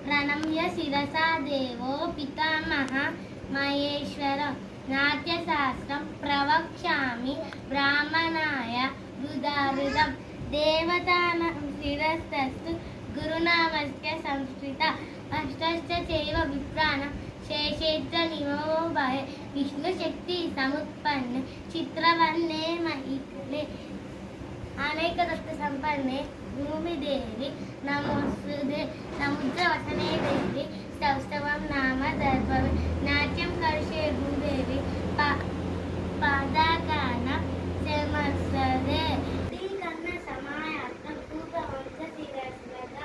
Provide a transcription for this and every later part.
ప్రణమ్య శిరసా దేవో పితామహ మహేశ్వర నాట్యశాస్త్రం ప్రవక్ష్యామి బ్రాహ్మణాయ హృదాహృదం దేవతానాం శిరస్తస్తు గురునామస్య సంస్కృత అష్టశ్చ చైవ విప్రాణం శేషేచ్చ నిమో భయ విష్ణుశక్తి సముత్పన్నే చిత్రవర్ణే మహిళే అనేక రక్త సంపన్నే భూమిదేవి నమోస్తుదే సముద్రవసనే దేవి సౌస్తవం నామ దర్భవే నాట్యం కరిషే భూదేవి పాదాకాన సమస్తదే కన్న సమాయాత్మ పూర్వవంశ శిరస్వత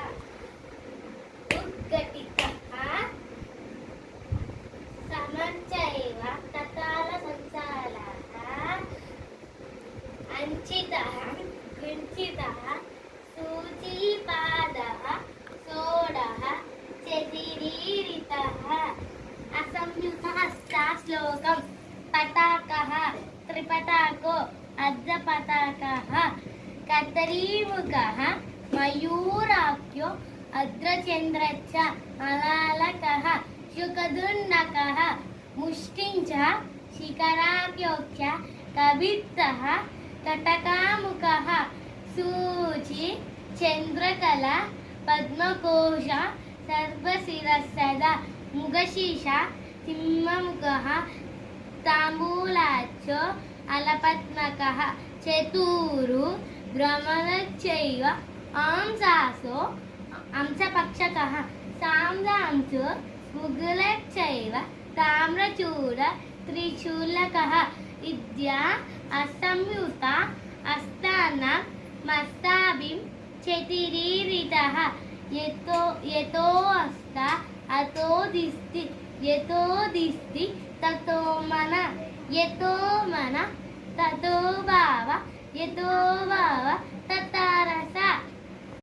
ఉద్ఘటితః సమర్చైవ తకాల సంసాలః అంచితః కుంచితః సూచీపాదః షోడః చతిరీరితః అసంయుతః శ్లోకం పతాకః త్రిపతాకో అర్ధపతాకః కతరీముఖః మయూరాఖ్యో అర్ధచంద్రచ్చ మలాలకః శుకదున్నకః ముష్టించ శిఖరాఖ్యోక్ష కవిత్తః కటకాముఖః సూచి చంద్రకళ పద్మకోశ సర్వశిరస్సద ముగశీష సింహముఖః తాంబూలాచ్చో అలపద్మకః చతూరు భ్రమరచ్చైవ ఆంసాసో అంశపక్షకః సాంసాంశో ముగులచ్చైవ తామ్రచూడ త్రిశూలకః విద్యా అసంయుత అస్తాన మస్తాభిం చతిరీరితః యతో అస్త అతో దిస్తి యతో దిస్తి తతో మన యతో మన తతో భావ యతో భావ